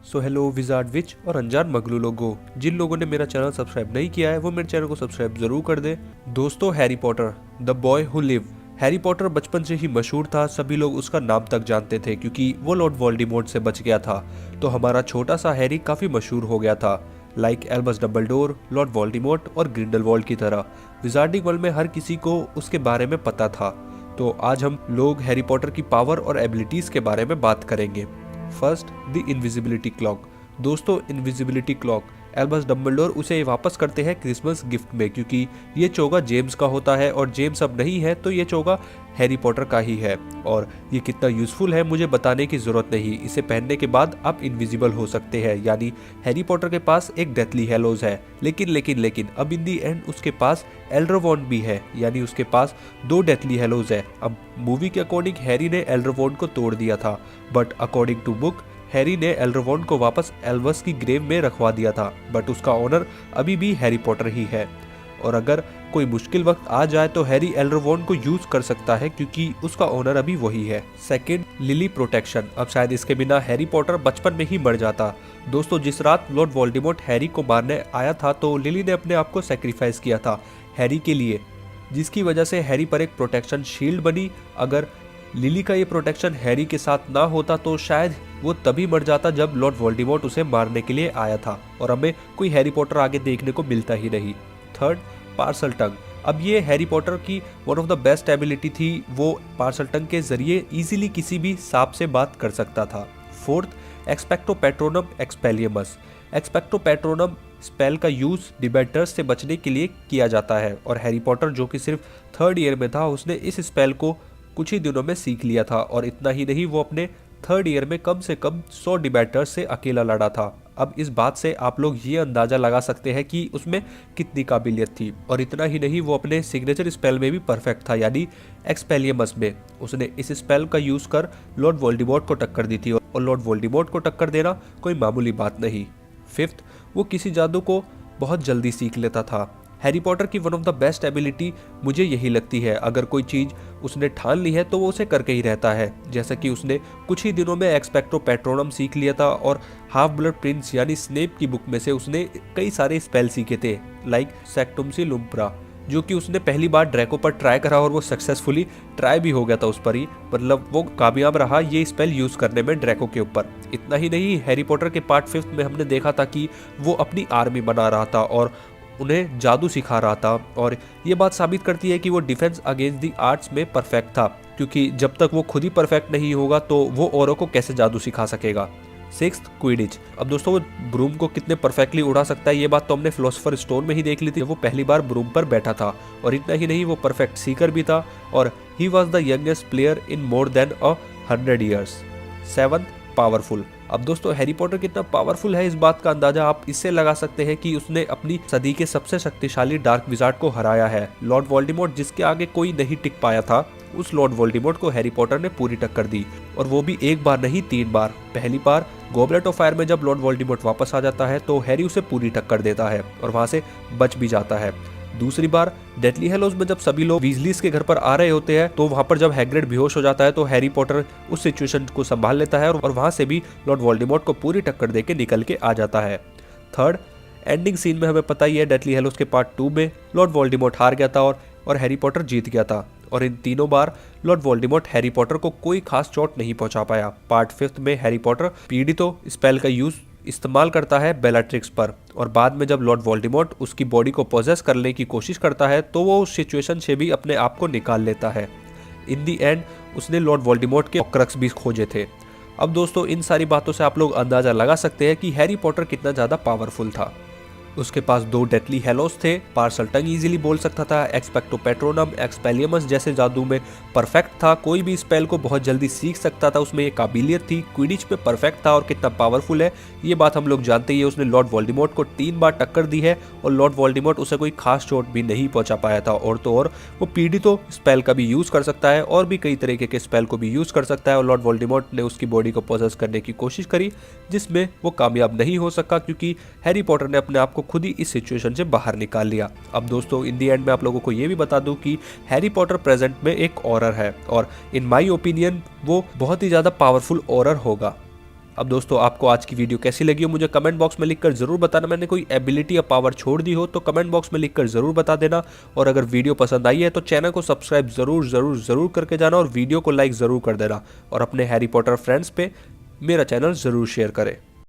So hello wizard विच और अनजान मगलू लोगों, जिन लोगों ने मेरा चैनल सब्सक्राइब नहीं किया है वो मेरे चैनल को सब्सक्राइब जरूर कर दे। दोस्तों, Harry Potter the boy who live. Harry Potter बचपन से ही मशहूर था, सभी लोग उसका नाम तक जानते थे क्योंकि वो लॉर्ड वोल्डेमॉर्ट से बच गया था। तो हमारा छोटा सा हैरी काफी मशहूर हो गया था, like Albus Dumbledore, Lord Voldemort और ग्रिंडलवाल्ड की तरह। विजार्डिंग वर्ल्ड में हर किसी को उसके बारे में पता था। तो आज हम लोग हैरी पॉटर की पावर और एबिलिटीज के बारे में बात करेंगे। First, the invisibility cloak. दोस्तों, इनविजिबिलिटी क्लॉक एल्बस डम्बलडोर उसे वापस करते हैं क्रिसमस गिफ्ट में, क्योंकि ये चोगा जेम्स का होता है और जेम्स अब नहीं है तो ये चोगा हैरी पॉटर का ही है। और ये कितना यूजफुल है मुझे बताने की जरूरत नहीं, इसे पहनने के बाद आप इनविजिबल हो सकते हैं। यानी हैरी पॉटर के पास एक डेथली हैलोज है, लेकिन अब इन दी एंड उसके पास एल्डरवॉन्ड भी है, यानी उसके पास दो डेथली हैलोज है। अब मूवी के अकॉर्डिंग हैरी ने एल्डरवॉन्ड को तोड़ दिया था, but according to book Harry ने एल्डरवॉन्ड को वापस एल्बस की ग्रेव में रखवा दिया था, बट उसका ओनर अभी भी हैरी पॉटर ही है। और अगर कोई मुश्किल वक्त आ जाए तो हैरी एल्डरवॉन्ड को यूज कर सकता है क्योंकि उसका ओनर अभी वही है। Second, lily protection. अब शायद इसके बिना हैरी पॉटर बचपन में ही मर जाता। दोस्तों, जिस रात लॉर्ड वोल्डेमॉर्ट हैरी को मारने आया था तो लिली ने अपने आप को सेक्रीफाइस किया था हैरी के लिए, जिसकी वजह से हैरी पर एक प्रोटेक्शन शील्ड बनी। अगर लिली का ये प्रोटेक्शन हैरी के साथ ना होता तो शायद वो तभी मर जाता जब लॉर्ड वोल्डेमॉर्ट उसे मारने के लिए आया था, और हमें कोई हैरी पॉटर आगे देखने को मिलता ही नहीं। थर्ड, पार्सल टंग। अब ये हैरी पॉटर की one of the best ability थी, वो पार्सल टंग के जरिए इजीली किसी भी सांप से बात कर सकता था। Fourth, expecto patronum expelliarmus. Expecto patronum spell का यूज डिबेटर्स से बचने के लिए किया जाता है, और हैरी पॉटर जो कि सिर्फ थर्ड ईयर में था उसने इस स्पेल को कुछ ही दिनों में सीख लिया था। और इतना ही नहीं, वो अपने थर्ड ईयर में कम से कम 100 डिबेटर्स से अकेला लड़ा था। अब इस बात से आप लोग ये अंदाजा लगा सकते हैं कि उसमें कितनी काबिलियत थी। और इतना ही नहीं, वो अपने सिग्नेचर स्पेल में भी परफेक्ट था, यानी एक्सपेलियमस में। उसने इस स्पेल का यूज कर लॉर्ड वोल्डेमॉर्ट को टक्कर दी थी, और लॉर्ड वोल्डेमॉर्ट को टक्कर देना कोई मामूली बात नहीं। फिफ्थ, वो किसी जादू को बहुत जल्दी सीख लेता था। हैरी पॉटर की one of the best ability मुझे यही लगती है, अगर कोई चीज उसने ठान ली है तो वो उसे करके ही रहता है। जैसा कि उसने कुछ ही दिनों में एक्सपेक्टो पैट्रोनम सीख लिया था, और हाफ ब्लड प्रिंस यानी स्नेप की बुक में से उसने कई सारे स्पेल सीखे थे, लाइक सेक्टुमसी लुम्प्रा, जो कि उसने पहली बार ड्रैको पर ट्राई करा और वो सक्सेसफुली ट्राई भी हो गया था उस पर ही, मतलब वो कामयाब रहा ये स्पेल यूज करने में ड्रैको के ऊपर। इतना ही नहीं, हैरी पॉटर के पार्ट 5 में हमने देखा था कि वो अपनी आर्मी बना रहा था और उन्हें जादू सिखा रहा था, और ये बात साबित करती है कि वो डिफेंस अगेंस्ट दी आर्ट्स में परफेक्ट था, क्योंकि जब तक वो खुद ही परफेक्ट नहीं होगा तो वो औरों को कैसे जादू सिखा सकेगा। Sixth, Quidditch. अब दोस्तों, वो ब्रूम को कितने परफेक्टली उड़ा सकता है ये बात तो हमने फिलोसोफर स्टोन में ही देख ली थी, वो पहली बार ब्रूम पर बैठा था। और इतना ही नहीं, वो परफेक्ट सीकर भी था, और he was the youngest player in more than 100 years. Seventh, powerful. अब दोस्तों, हैरी पॉटर कितना पावरफुल है इस बात का अंदाजा आप इससे लगा सकते हैं कि उसने अपनी सदी के सबसे शक्तिशाली डार्क विजार्ड को हराया है। लॉर्ड वोल्डेमॉर्ट, जिसके आगे कोई नहीं टिक पाया था, उस लॉर्ड वोल्डेमॉर्ट को हैरी पॉटर ने पूरी टक्कर दी, और वो भी एक बार नहीं 3 बार। पहली बार गॉबलेट ऑफ फायर में जब लॉर्ड वोल्डेमॉर्ट वापस आ जाता है तो हैरी उसे पूरी टक्कर देता है और वहां से बच भी जाता है। दूसरी बार डेथली हैलोज में जब सभी लोग वीजलीज के घर पर आ रहे होते हैं तो वहां पर जब हैग्रिड बेहोश हो जाता है तो हैरी पॉटर उस सिचुएशन को संभाल लेता है और वहां से भी लॉर्ड वोल्डेमॉर्ट को पूरी टक्कर देके निकल के आ जाता है। थर्ड, एंडिंग सीन में हमें पता ही है डेथली हैलोज के पार्ट 2 में लॉर्ड वोल्डेमॉर्ट हार गया था और हैरी पॉटर जीत गया था, और इन तीनों बार लॉर्ड वोल्डेमॉर्ट हैरी पॉटर को कोई खास चोट नहीं पहुंचा पाया। पार्ट 5 में हैरी पॉटर पीड़ितों स्पेल का यूज इस्तेमाल करता है बेलाट्रिक्स पर, और बाद में जब लॉर्ड वोल्डेमॉर्ट उसकी बॉडी को पोजेस करने की कोशिश करता है तो वो उस सिचुएशन से भी अपने आप को निकाल लेता है। इन दी एंड उसने लॉर्ड वोल्डेमॉर्ट के ऑक्रक्स भी खोजे थे। अब दोस्तों, इन सारी बातों से आप लोग अंदाजा लगा सकते हैं कि हैरी पॉटर कितना ज्यादा पावरफुल था। उसके पास 2 डेथली हैलोज थे, पार्सल टंग इजीली बोल सकता था, एक्सपेक्टो पैट्रोनम एक्सपेलियमस जैसे जादू में परफेक्ट था, कोई भी स्पेल को बहुत जल्दी सीख सकता था, उसमें ये काबिलियत थी, क्विडिच में परफेक्ट था, और कितना पावरफुल है ये बात हम लोग जानते ही है। उसने लॉर्ड वोल्डेमॉर्ट को 3 बार टक्कर दी है और लॉर्ड वोल्डेमॉर्ट उसे कोई खास चोट भी नहीं पहुंचा पाया था। और तो और वो पीड़ितों स्पेल का भी यूज कर सकता है और भी कई तरीके के स्पेल को भी यूज कर सकता है, और लॉर्ड वोल्डेमॉर्ट ने उसकी बॉडी को पोजेस करने की कोशिश करी जिसमें वो कामयाब नहीं हो सका, क्योंकि हैरी पॉटर ने अपने आप को खुद ही इस सिचुएशन से बाहर निकाल लिया। अब दोस्तों, इन दी एंड में आप लोगों को ये भी बता दूं कि हैरी पॉटर प्रेजेंट में एक ऑरर है, और इन माय ओपिनियन वो बहुत ही ज्यादा पावरफुल ऑरर होगा। अब दोस्तों आपको आज की वीडियो कैसी लगी हो मुझे कमेंट बॉक्स में लिखकर जरूर बताना। मैंने कोई एबिलिटी या पावर छोड़ दी हो तो कमेंट बॉक्स में लिखकर जरूर बता देना। और अगर वीडियो पसंद आई है तो चैनल को सब्सक्राइब जरूर करके जाना और वीडियो को लाइक जरूर कर देना और अपने हैरी पॉटर फ्रेंड्स पे मेरा चैनल जरूर शेयर करें।